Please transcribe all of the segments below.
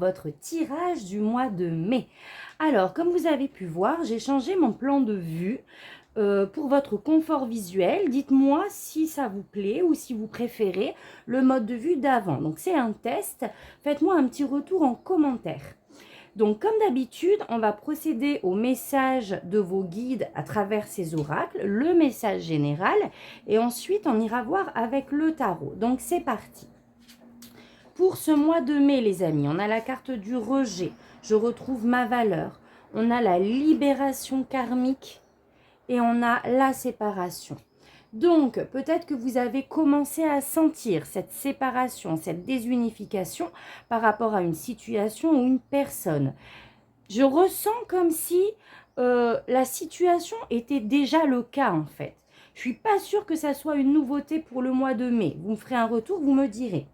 votre tirage du mois de mai. Alors, comme vous avez pu voir, j'ai changé mon plan de vue pour votre confort visuel. Dites-moi si ça vous plaît ou si vous préférez le mode de vue d'avant. Donc, c'est un test. Faites-moi un petit retour en commentaire. Donc, comme d'habitude, on va procéder au message de vos guides à travers ces oracles, le message général, et ensuite, on ira voir avec le tarot. Donc, c'est parti. Pour ce mois de mai, les amis, on a la carte du rejet. Je retrouve ma valeur. On a la libération karmique et on a la séparation. Donc, peut-être que vous avez commencé à sentir cette séparation, cette désunification par rapport à une situation ou une personne. Je ressens comme si la situation était déjà le cas en fait. Je ne suis pas sûre que ça soit une nouveauté pour le mois de mai. Vous me ferez un retour, vous me direz.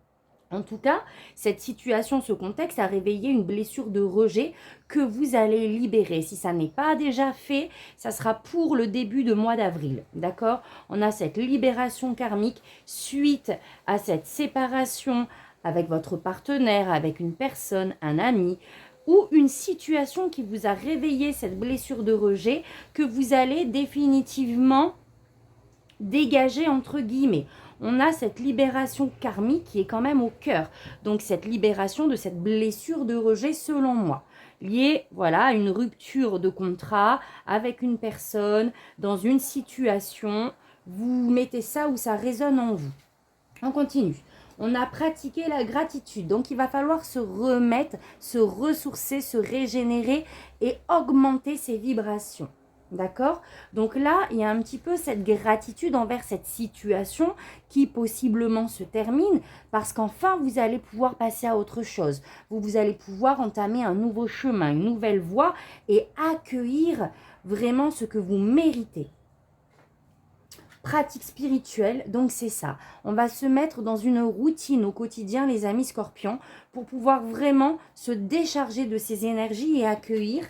En tout cas, cette situation, ce contexte a réveillé une blessure de rejet que vous allez libérer. Si ça n'est pas déjà fait, ça sera pour le début de mois d'avril. D'accord? On a cette libération karmique suite à cette séparation avec votre partenaire, avec une personne, un ami, ou une situation qui vous a réveillé cette blessure de rejet que vous allez définitivement dégager entre guillemets. On a cette libération karmique qui est quand même au cœur. Donc cette libération de cette blessure de rejet selon moi. Liée voilà, à une rupture de contrat avec une personne, dans une situation. Vous mettez ça où ça résonne en vous. On continue. On a pratiqué la gratitude. Donc il va falloir se remettre, se ressourcer, se régénérer et augmenter ses vibrations. D'accord? Donc là, il y a un petit peu cette gratitude envers cette situation qui possiblement se termine parce qu'enfin, vous allez pouvoir passer à autre chose. Vous allez pouvoir entamer un nouveau chemin, une nouvelle voie et accueillir vraiment ce que vous méritez. Pratique spirituelle, donc c'est ça. On va se mettre dans une routine au quotidien, les amis scorpions, pour pouvoir vraiment se décharger de ces énergies et accueillir.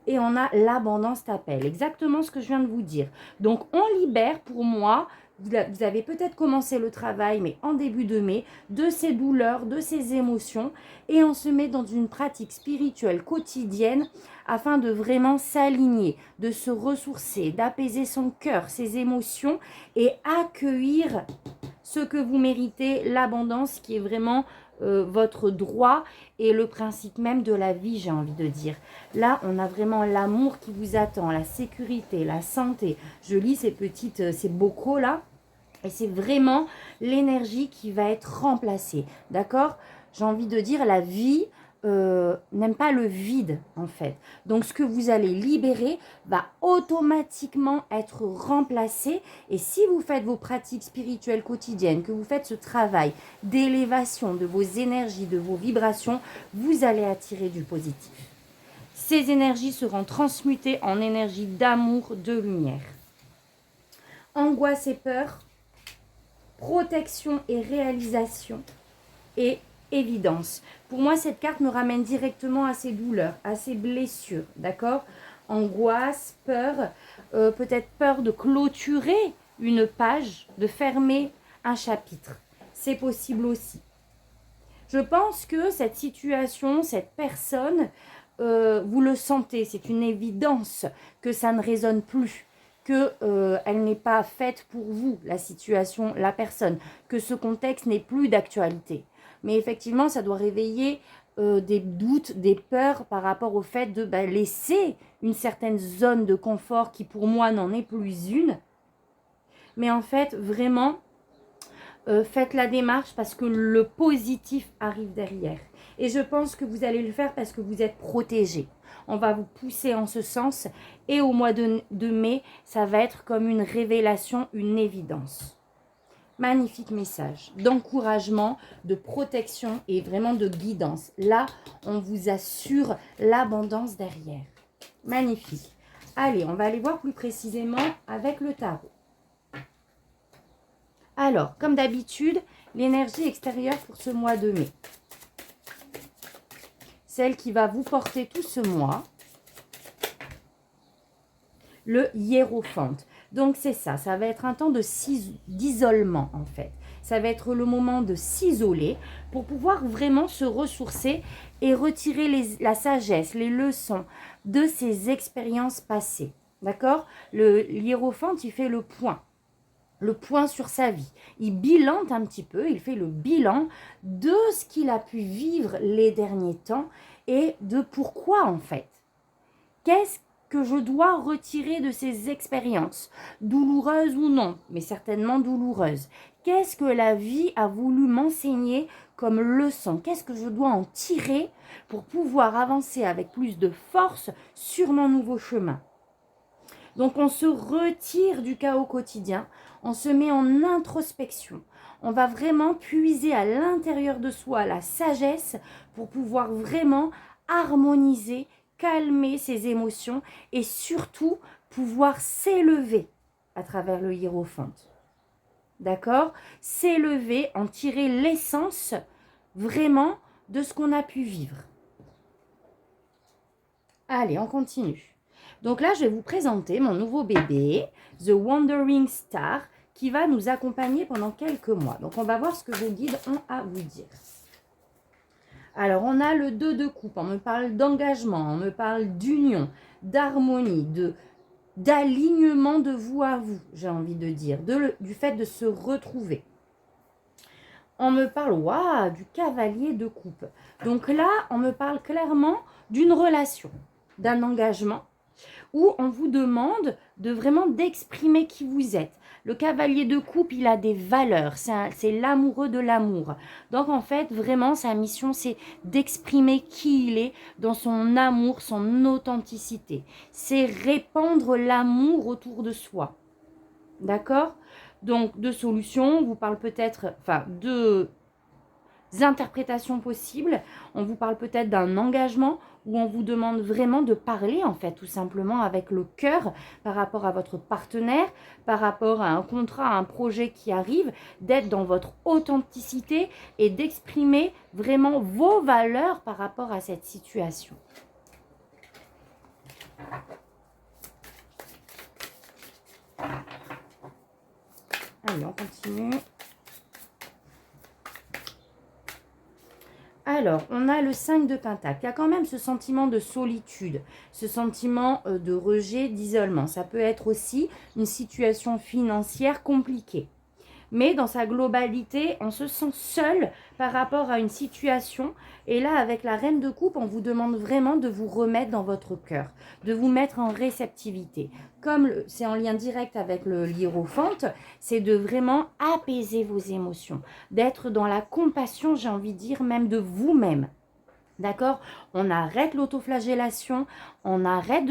Et on a l'abondance t'appelle, exactement ce que je viens de vous dire. Donc, on libère pour moi, vous avez peut-être commencé le travail, mais en début de mai, de ces douleurs, de ces émotions. Et on se met dans une pratique spirituelle quotidienne afin de vraiment s'aligner, de se ressourcer, d'apaiser son cœur, ses émotions et accueillir ce que vous méritez, l'abondance qui est vraiment votre droit et le principe même de la vie, j'ai envie de dire. Là, on a vraiment l'amour qui vous attend, la sécurité, la santé. Je lis ces bocaux là et c'est vraiment l'énergie qui va être remplacée. D'accord? J'ai envie de dire la vie n'aime pas le vide en fait. Donc ce que vous allez libérer va automatiquement être remplacé et si vous faites vos pratiques spirituelles quotidiennes, que vous faites ce travail d'élévation de vos énergies, de vos vibrations, vous allez attirer du positif. Ces énergies seront transmutées en énergie d'amour, de lumière. Angoisse et peur, protection et réalisation et évidence. Pour moi, cette carte me ramène directement à ces douleurs, à ces blessures, d'accord? Angoisse, peur, peut-être peur de clôturer une page, de fermer un chapitre. C'est possible aussi. Je pense que cette situation, cette personne, vous le sentez, c'est une évidence que ça ne résonne plus, qu'elle n'est pas faite pour vous, la situation, la personne, que ce contexte n'est plus d'actualité. Mais effectivement, ça doit réveiller des doutes, des peurs par rapport au fait de laisser une certaine zone de confort qui pour moi n'en est plus une. Mais en fait, vraiment, faites la démarche parce que le positif arrive derrière. Et je pense que vous allez le faire parce que vous êtes protégé. On va vous pousser en ce sens. Et au mois de mai, ça va être comme une révélation, une évidence. Magnifique message d'encouragement, de protection et vraiment de guidance. Là, on vous assure l'abondance derrière. Magnifique. Allez, on va aller voir plus précisément avec le tarot. Alors, comme d'habitude, l'énergie extérieure pour ce mois de mai. Celle qui va vous porter tout ce mois. Le hiérophante. Donc, c'est ça. Ça va être un temps d'isolement, en fait. ça va être le moment de s'isoler pour pouvoir vraiment se ressourcer et retirer la sagesse, les leçons de ces expériences passées. D'accord? Le hiérophante, il fait le point sur sa vie. Il bilante un petit peu, il fait le bilan de ce qu'il a pu vivre les derniers temps et de pourquoi en fait. Qu'est-ce que je dois retirer de ces expériences, douloureuses ou non, mais certainement douloureuses? Qu'est-ce que la vie a voulu m'enseigner comme leçon? Qu'est-ce que je dois en tirer pour pouvoir avancer avec plus de force sur mon nouveau chemin? Donc on se retire du chaos quotidien, on se met en introspection. On va vraiment puiser à l'intérieur de soi la sagesse pour pouvoir vraiment harmoniser, calmer ses émotions et surtout pouvoir s'élever à travers le hiérophante. D'accord? S'élever, en tirer l'essence vraiment de ce qu'on a pu vivre. Allez, on continue. Donc là, je vais vous présenter mon nouveau bébé, The Wandering Star, qui va nous accompagner pendant quelques mois. Donc, on va voir ce que vos guides ont à vous dire. Alors, on a le 2 de coupe. On me parle d'engagement, on me parle d'union, d'harmonie, d'alignement de vous à vous, j'ai envie de dire, du fait de se retrouver. On me parle, du cavalier de coupe. Donc là, on me parle clairement d'une relation, d'un engagement, où on vous demande de vraiment d'exprimer qui vous êtes. Le cavalier de coupe, il a des valeurs, c'est l'amoureux de l'amour. Donc en fait, vraiment, sa mission, c'est d'exprimer qui il est dans son amour, son authenticité. C'est répandre l'amour autour de soi. D'accord? Donc, de solutions, on vous parle peut-être, de interprétations possibles. On vous parle peut-être d'un engagement où on vous demande vraiment de parler, en fait, tout simplement avec le cœur par rapport à votre partenaire, par rapport à un contrat, à un projet qui arrive, d'être dans votre authenticité et d'exprimer vraiment vos valeurs par rapport à cette situation. Allez, on continue. Alors, on a le 5 de Pentacle. Il y a quand même ce sentiment de solitude, ce sentiment de rejet, d'isolement. Ça peut être aussi une situation financière compliquée. Mais dans sa globalité, on se sent seul par rapport à une situation. Et là, avec la reine de coupe, on vous demande vraiment de vous remettre dans votre cœur, de vous mettre en réceptivité. Comme c'est en lien direct avec le hiérophante, c'est de vraiment apaiser vos émotions, d'être dans la compassion, j'ai envie de dire, même de vous-même. D'accord? On arrête l'autoflagellation, on arrête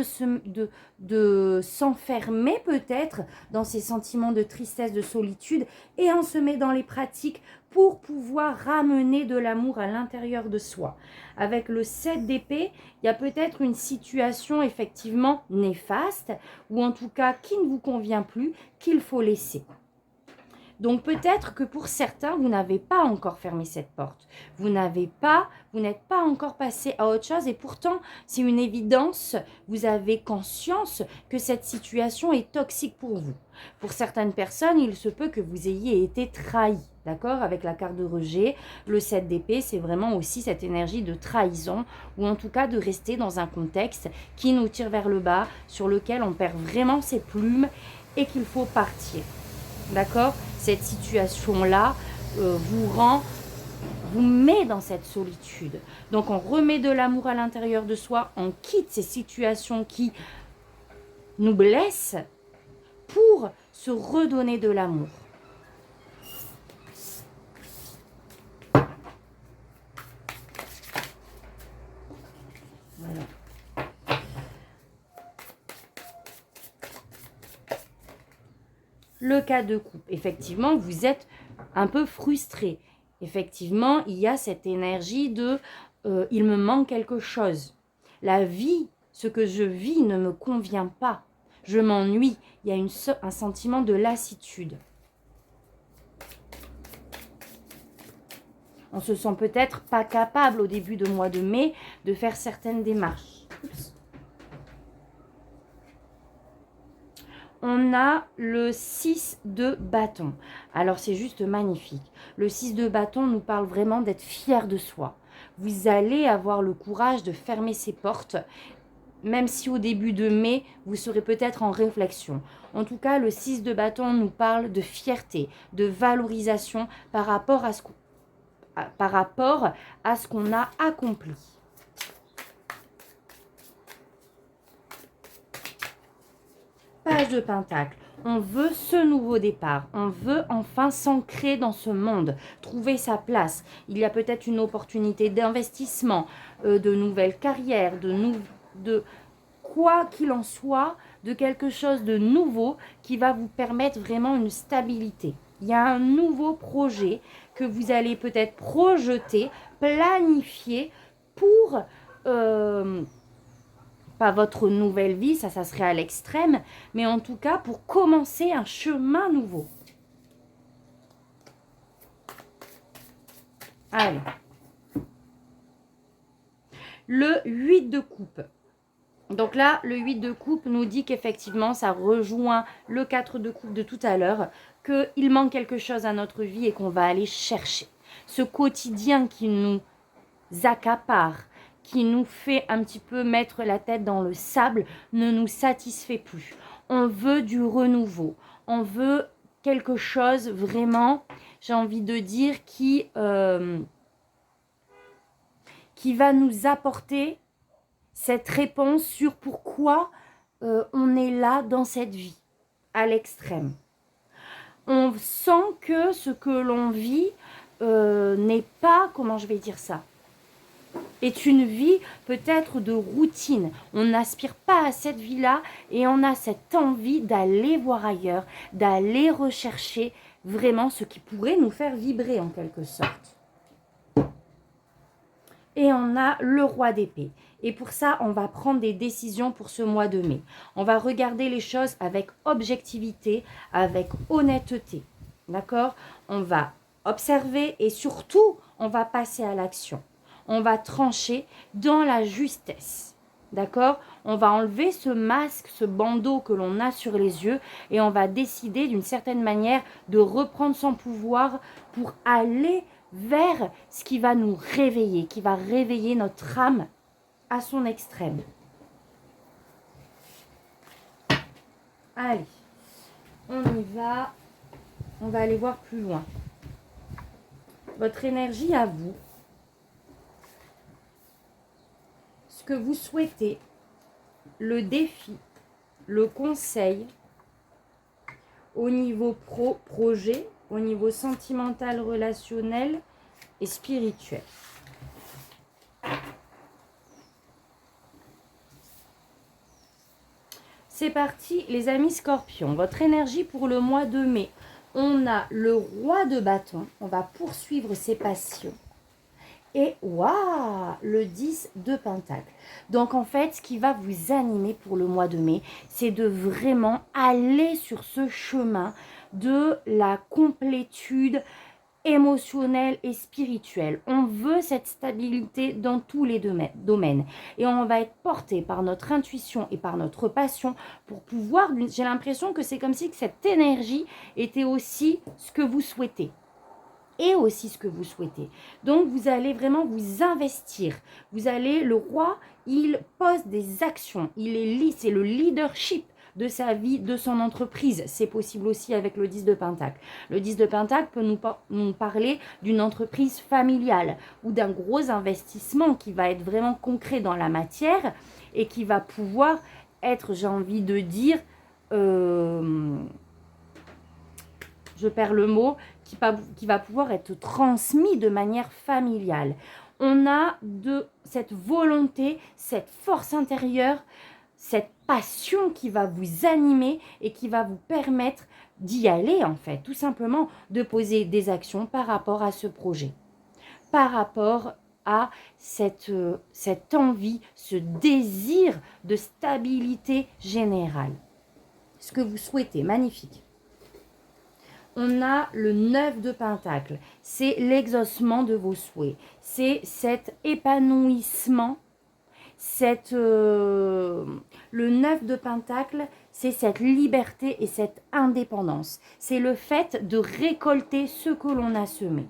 de s'enfermer peut-être dans ces sentiments de tristesse, de solitude, et on se met dans les pratiques pour pouvoir ramener de l'amour à l'intérieur de soi. Avec le 7 d'épée, il y a peut-être une situation effectivement néfaste, ou en tout cas qui ne vous convient plus, qu'il faut laisser. Donc peut-être que pour certains, vous n'avez pas encore fermé cette porte. Vous n'êtes pas encore passé à autre chose et pourtant, c'est une évidence, vous avez conscience que cette situation est toxique pour vous. Pour certaines personnes, il se peut que vous ayez été trahi, d'accord? Avec la carte de rejet, le 7 d'épée, c'est vraiment aussi cette énergie de trahison ou en tout cas de rester dans un contexte qui nous tire vers le bas, sur lequel on perd vraiment ses plumes et qu'il faut partir. D'accord? Cette situation-là vous met dans cette solitude. Donc, on remet de l'amour à l'intérieur de soi, on quitte ces situations qui nous blessent pour se redonner de l'amour. Voilà. Le cas de coupe, effectivement, vous êtes un peu frustré. Effectivement, il y a cette énergie de il me manque quelque chose. La vie, ce que je vis ne me convient pas. Je m'ennuie. Il y a un sentiment de lassitude. On se sent peut-être pas capable au début du mois de mai de faire certaines démarches. Oups. on a le 6 de bâton. Alors, c'est juste magnifique. Le 6 de bâton nous parle vraiment d'être fier de soi. Vous allez avoir le courage de fermer ces portes, même si au début de mai, vous serez peut-être en réflexion. En tout cas, le 6 de bâton nous parle de fierté, de valorisation par rapport à ce qu'on a accompli. Page de Pentacle. On veut ce nouveau départ. On veut enfin s'ancrer dans ce monde, trouver sa place. Il y a peut-être une opportunité d'investissement, de nouvelles carrières, de quoi qu'il en soit, de quelque chose de nouveau qui va vous permettre vraiment une stabilité. Il y a un nouveau projet que vous allez peut-être projeter, planifier pour... pas votre nouvelle vie, ça serait à l'extrême, mais en tout cas pour commencer un chemin nouveau. Allez. Le 8 de coupe. Donc là, le 8 de coupe nous dit qu'effectivement, ça rejoint le 4 de coupe de tout à l'heure, qu'il manque quelque chose à notre vie et qu'on va aller chercher. Ce quotidien qui nous accapare, qui nous fait un petit peu mettre la tête dans le sable, ne nous satisfait plus. On veut du renouveau, on veut quelque chose vraiment, j'ai envie de dire, qui va nous apporter cette réponse sur pourquoi on est là dans cette vie, à l'extrême. On sent que ce que l'on vit n'est pas, comment je vais dire ça, est une vie peut-être de routine. On n'aspire pas à cette vie-là et on a cette envie d'aller voir ailleurs, d'aller rechercher vraiment ce qui pourrait nous faire vibrer en quelque sorte. Et on a le roi d'épée. Et pour ça, on va prendre des décisions pour ce mois de mai. On va regarder les choses avec objectivité, avec honnêteté. D'accord? On va observer et surtout, on va passer à l'action. On va trancher dans la justesse. D'accord? On va enlever ce masque, ce bandeau que l'on a sur les yeux et on va décider d'une certaine manière de reprendre son pouvoir pour aller vers ce qui va nous réveiller, qui va réveiller notre âme à son extrême. Allez, on y va. On va aller voir plus loin. Votre énergie à vous. Ce que vous souhaitez, le défi, le conseil, au niveau projet, au niveau sentimental, relationnel et spirituel. C'est parti, les amis scorpions. Votre énergie pour le mois de mai. On a le roi de bâton. On va poursuivre ses passions. Et waouh, le 10 de pentacle. Donc en fait, ce qui va vous animer pour le mois de mai, c'est de vraiment aller sur ce chemin de la complétude émotionnelle et spirituelle. On veut cette stabilité dans tous les domaines. Et on va être porté par notre intuition et par notre passion pour pouvoir... J'ai l'impression que c'est comme si cette énergie était aussi ce que vous souhaitez. Et aussi ce que vous souhaitez. Donc, vous allez vraiment vous investir. Vous allez, le roi, il pose des actions. C'est le leadership de sa vie, de son entreprise. C'est possible aussi avec le 10 de Pentacle. Le 10 de Pentacle peut nous parler d'une entreprise familiale ou d'un gros investissement qui va être vraiment concret dans la matière et qui va pouvoir être, j'ai envie de dire, je perds le mot, qui va pouvoir être transmis de manière familiale. On a de cette volonté, cette force intérieure, cette passion qui va vous animer et qui va vous permettre d'y aller en fait, tout simplement, de poser des actions par rapport à ce projet, par rapport à cette envie, ce désir de stabilité générale. Ce que vous souhaitez, magnifique. On a le 9 de pentacle, c'est l'exaucement de vos souhaits, c'est cet épanouissement, le 9 de Pentacle, c'est cette liberté et cette indépendance. C'est le fait de récolter ce que l'on a semé.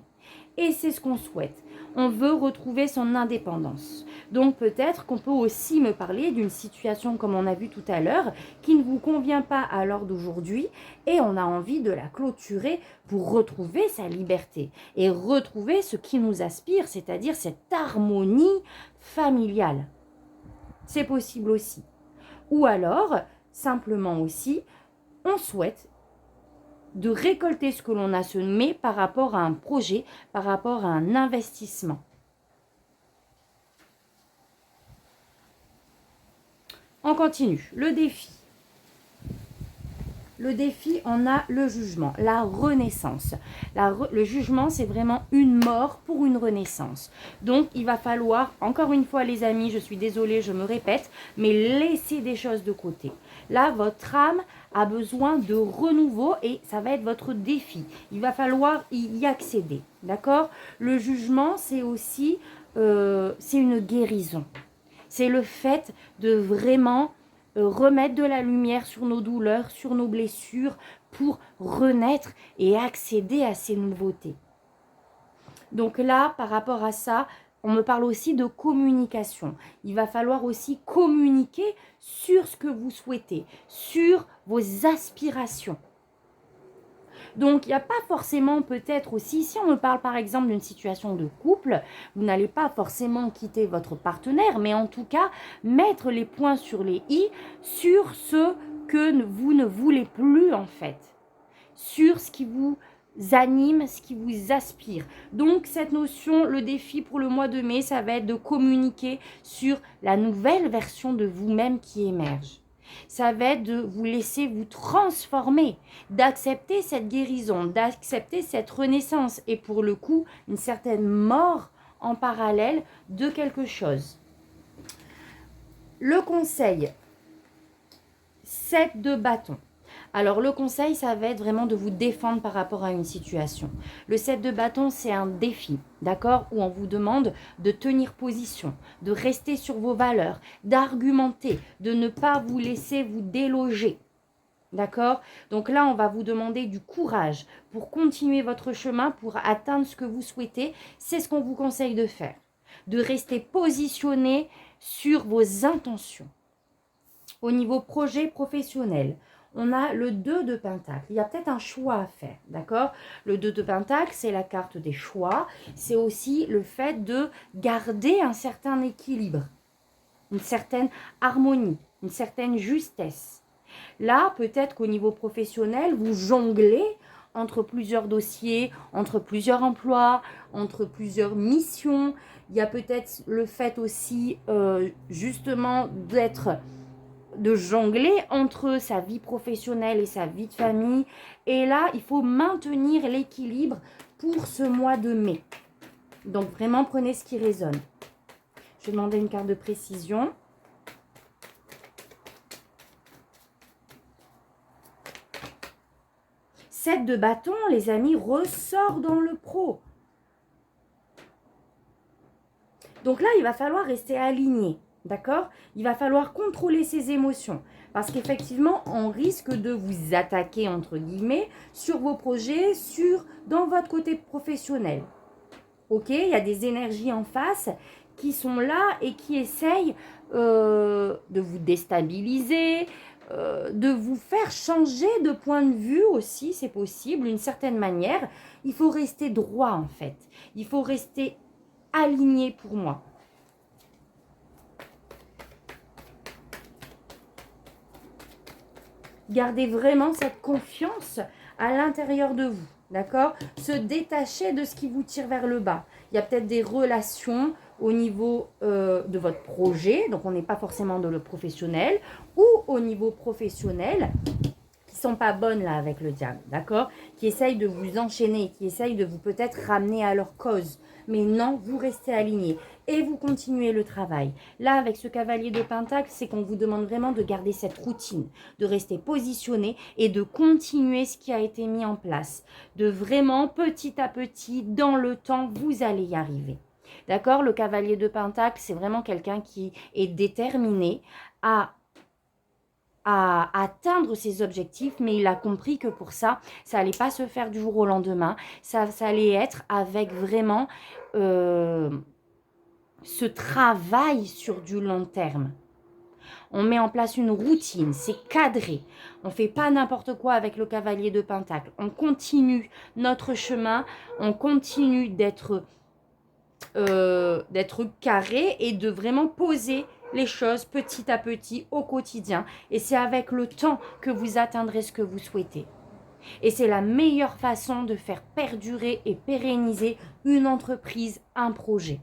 Et c'est ce qu'on souhaite. On veut retrouver son indépendance. Donc peut-être qu'on peut aussi me parler d'une situation comme on a vu tout à l'heure qui ne vous convient pas à l'heure d'aujourd'hui et on a envie de la clôturer pour retrouver sa liberté et retrouver ce qui nous aspire, c'est-à-dire cette harmonie familiale. C'est possible aussi. Ou alors, simplement aussi, on souhaite de récolter ce que l'on a semé par rapport à un projet, par rapport à un investissement. On continue. Le défi. Le défi, on a le jugement, la renaissance. Le jugement, c'est vraiment une mort pour une renaissance. Donc, il va falloir, encore une fois les amis, je suis désolée, je me répète, mais laisser des choses de côté. Là, votre âme a besoin de renouveau et ça va être votre défi. Il va falloir y accéder, d'accord? Le jugement, c'est aussi, c'est une guérison. C'est le fait de vraiment remettre de la lumière sur nos douleurs, sur nos blessures, pour renaître et accéder à ces nouveautés. Donc là, par rapport à ça, on me parle aussi de communication. Il va falloir aussi communiquer sur ce que vous souhaitez, sur vos aspirations. Donc, il n'y a pas forcément peut-être aussi, si on me parle par exemple d'une situation de couple, vous n'allez pas forcément quitter votre partenaire, mais en tout cas, mettre les points sur les i sur ce que vous ne voulez plus en fait, sur ce qui vous anime, ce qui vous aspire. Donc, cette notion, le défi pour le mois de mai, ça va être de communiquer sur la nouvelle version de vous-même qui émerge. Ça va être de vous laisser vous transformer, d'accepter cette guérison, d'accepter cette renaissance et pour le coup, une certaine mort en parallèle de quelque chose. Le conseil, 7 de bâton. Alors le conseil, ça va être vraiment de vous défendre par rapport à une situation. Le 7 de bâton, c'est un défi, d'accord? Où on vous demande de tenir position, de rester sur vos valeurs, d'argumenter, de ne pas vous laisser vous déloger. D'accord? Donc là, on va vous demander du courage pour continuer votre chemin, pour atteindre ce que vous souhaitez. C'est ce qu'on vous conseille de faire. De rester positionné sur vos intentions. Au niveau projet professionnel, on a le 2 de Pentacle. Il y a peut-être un choix à faire, d'accord? Le 2 de Pentacle, c'est la carte des choix. C'est aussi le fait de garder un certain équilibre, une certaine harmonie, une certaine justesse. Là, peut-être qu'au niveau professionnel, vous jonglez entre plusieurs dossiers, entre plusieurs emplois, entre plusieurs missions. Il y a peut-être le fait aussi, justement, de jongler entre sa vie professionnelle et sa vie de famille. Et là, il faut maintenir l'équilibre pour ce mois de mai. Donc, vraiment, prenez ce qui résonne. Je vais demander une carte de précision. Sept de bâton, les amis, ressort dans le pro. Donc là, il va falloir rester aligné. D'accord? Il va falloir contrôler ses émotions parce qu'effectivement, on risque de vous attaquer, entre guillemets, sur vos projets, dans votre côté professionnel. Ok? Il y a des énergies en face qui sont là et qui essayent de vous déstabiliser, de vous faire changer de point de vue aussi, c'est possible, d'une certaine manière. Il faut rester droit en fait. Il faut rester aligné pour moi. Gardez vraiment cette confiance à l'intérieur de vous, d'accord? Se détacher de ce qui vous tire vers le bas. Il y a peut-être des relations au niveau de votre projet, donc on n'est pas forcément dans le professionnel, ou au niveau professionnel, qui sont pas bonnes là avec le diable, d'accord? Qui essayent de vous enchaîner, qui essayent de vous peut-être ramener à leur cause. Mais non, vous restez aligné et vous continuez le travail. Là, avec ce cavalier de Pentacle, c'est qu'on vous demande vraiment de garder cette routine, de rester positionné et de continuer ce qui a été mis en place. De vraiment, petit à petit, dans le temps, vous allez y arriver. D'accord? Le cavalier de Pentacle, c'est vraiment quelqu'un qui est déterminé à atteindre ses objectifs, mais il a compris que pour ça, ça allait pas se faire du jour au lendemain. Ça allait être avec vraiment ce travail sur du long terme. On met en place une routine, c'est cadré. On ne fait pas n'importe quoi avec le cavalier de Pentacle. On continue notre chemin, on continue d'être carré et de vraiment poser les choses petit à petit au quotidien. Et c'est avec le temps que vous atteindrez ce que vous souhaitez. Et c'est la meilleure façon de faire perdurer et pérenniser une entreprise, un projet.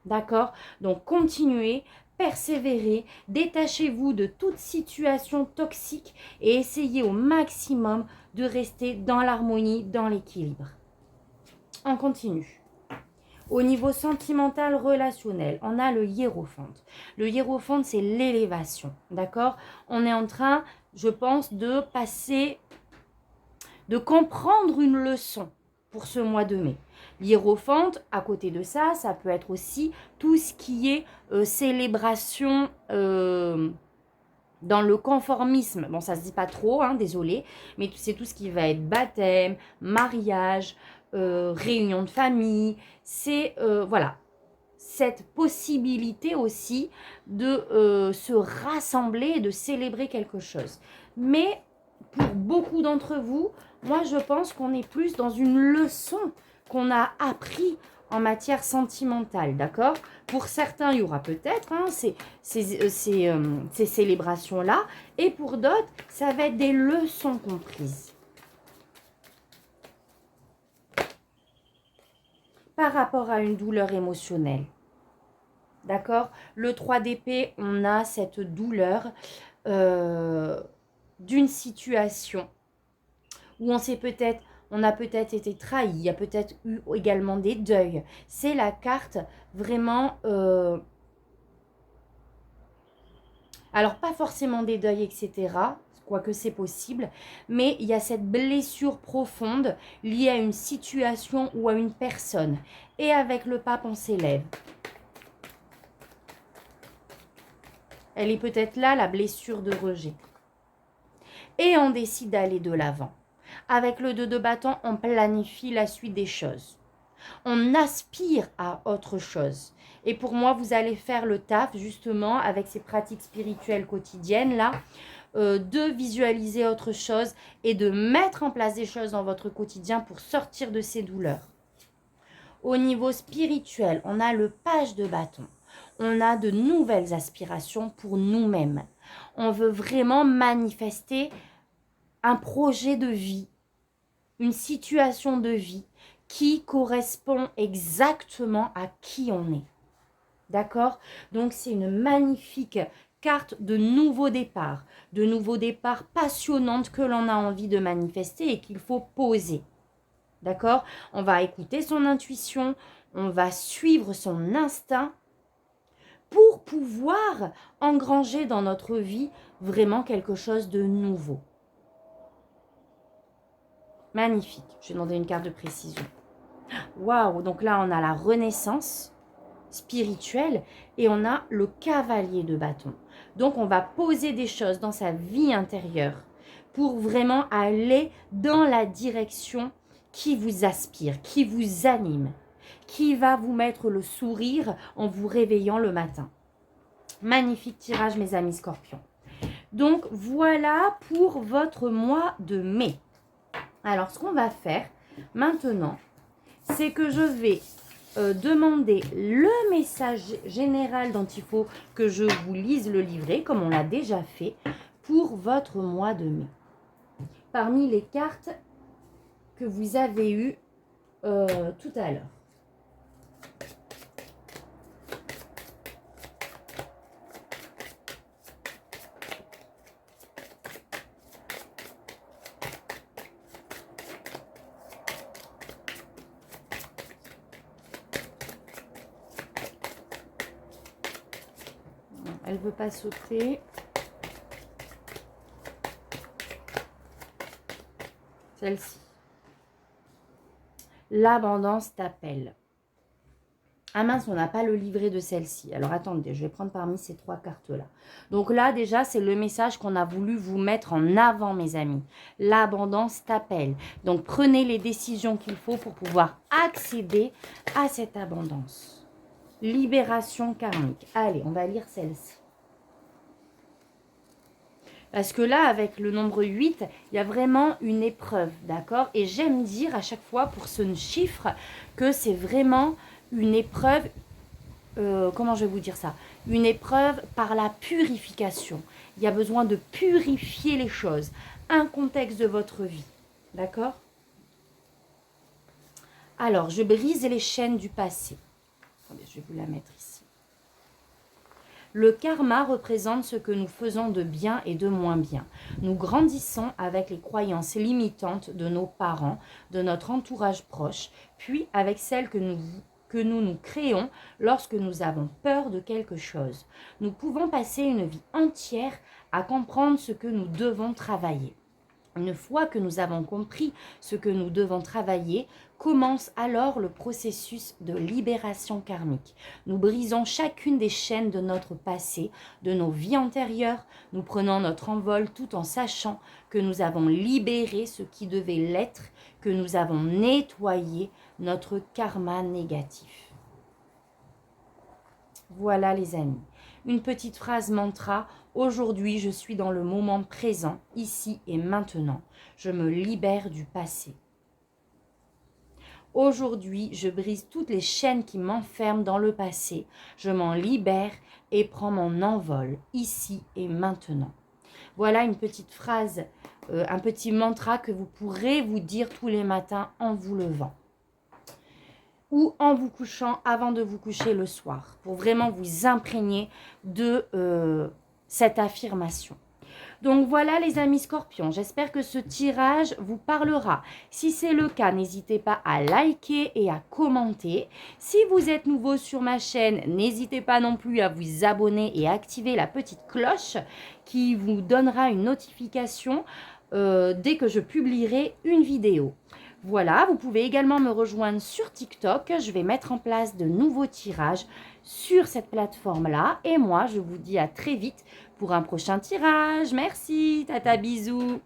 D'accord? Donc continuez, persévérez, détachez-vous de toute situation toxique et essayez au maximum de rester dans l'harmonie, dans l'équilibre. On continue. Au niveau sentimental, relationnel, on a le hiérophante. Le hiérophante, c'est l'élévation, d'accord? On est en train, je pense, de comprendre une leçon pour ce mois de mai. L'hiérophante, à côté de ça, ça peut être aussi tout ce qui est célébration dans le conformisme. Bon, ça se dit pas trop, hein, désolé, mais c'est tout ce qui va être baptême, mariage, réunion de famille. C'est, voilà, cette possibilité aussi de se rassembler et de célébrer quelque chose. Mais pour beaucoup d'entre vous, moi je pense qu'on est plus dans une leçon qu'on a appris en matière sentimentale, d'accord? Pour certains, il y aura peut-être hein, ces célébrations-là, et pour d'autres, ça va être des leçons comprises. Par rapport à une douleur émotionnelle. D'accord? Le 3 d'épée, on a cette douleur d'une situation où on a peut-être été trahi, il y a peut-être eu également des deuils. C'est la carte vraiment... alors, pas forcément des deuils, etc., quoique c'est possible, mais il y a cette blessure profonde liée à une situation ou à une personne. Et avec le pape, on s'élève. Elle est peut-être là, la blessure de rejet. Et on décide d'aller de l'avant. Avec le 2 de bâton, on planifie la suite des choses. On aspire à autre chose. Et pour moi, vous allez faire le taf, justement, avec ces pratiques spirituelles quotidiennes, là, de visualiser autre chose et de mettre en place des choses dans votre quotidien pour sortir de ces douleurs. Au niveau spirituel, on a le page de bâton. On a de nouvelles aspirations pour nous-mêmes. On veut vraiment manifester un projet de vie, une situation de vie qui correspond exactement à qui on est. D'accord? Donc, c'est une magnifique carte de nouveau départ passionnante que l'on a envie de manifester et qu'il faut poser. D'accord? On va écouter son intuition, on va suivre son instinct pour pouvoir engranger dans notre vie vraiment quelque chose de nouveau. Magnifique. Je vais demander une carte de précision. Waouh! Donc là, on a la renaissance spirituelle et on a le cavalier de bâton. Donc, on va poser des choses dans sa vie intérieure pour vraiment aller dans la direction qui vous aspire, qui vous anime, qui va vous mettre le sourire en vous réveillant le matin. Magnifique tirage, mes amis scorpions. Donc, voilà pour votre mois de mai. Alors, ce qu'on va faire maintenant, c'est que je vais demander le message général dont il faut que je vous lise le livret, comme on l'a déjà fait, pour votre mois de mai. Parmi les cartes que vous avez eues tout à l'heure. Elle ne veut pas sauter. Celle-ci. L'abondance t'appelle. Ah mince, on n'a pas le livret de celle-ci. Alors attendez, je vais prendre parmi ces 3 cartes-là. Donc là, déjà, c'est le message qu'on a voulu vous mettre en avant, mes amis. L'abondance t'appelle. Donc prenez les décisions qu'il faut pour pouvoir accéder à cette abondance. Libération karmique. Allez, on va lire celle-ci. Parce que là, avec le nombre 8, il y a vraiment une épreuve, d'accord? Et j'aime dire à chaque fois pour ce chiffre que c'est vraiment une épreuve, comment je vais vous dire ça? Une épreuve par la purification. Il y a besoin de purifier les choses. Un contexte de votre vie, d'accord? Alors, je brise les chaînes du passé. Attendez, je vais vous la mettre ici. Le karma représente ce que nous faisons de bien et de moins bien. Nous grandissons avec les croyances limitantes de nos parents, de notre entourage proche, puis avec celles que nous créons lorsque nous avons peur de quelque chose. Nous pouvons passer une vie entière à comprendre ce que nous devons travailler. Une fois que nous avons compris ce que nous devons travailler, commence alors le processus de libération karmique. Nous brisons chacune des chaînes de notre passé, de nos vies antérieures. Nous prenons notre envol tout en sachant que nous avons libéré ce qui devait l'être, que nous avons nettoyé notre karma négatif. Voilà les amis. Une petite phrase mantra. Aujourd'hui, je suis dans le moment présent, ici et maintenant. Je me libère du passé. Aujourd'hui, je brise toutes les chaînes qui m'enferment dans le passé. Je m'en libère et prends mon envol, ici et maintenant. Voilà une petite phrase, un petit mantra que vous pourrez vous dire tous les matins en vous levant. Ou en vous couchant avant de vous coucher le soir, pour vraiment vous imprégner de cette affirmation. Donc voilà les amis scorpions, j'espère que ce tirage vous parlera. Si c'est le cas, n'hésitez pas à liker et à commenter. Si vous êtes nouveau sur ma chaîne, n'hésitez pas non plus à vous abonner et activer la petite cloche qui vous donnera une notification dès que je publierai une vidéo. Voilà, vous pouvez également me rejoindre sur TikTok. Je vais mettre en place de nouveaux tirages sur cette plateforme-là. Et moi, je vous dis à très vite pour un prochain tirage. Merci, tata, bisous.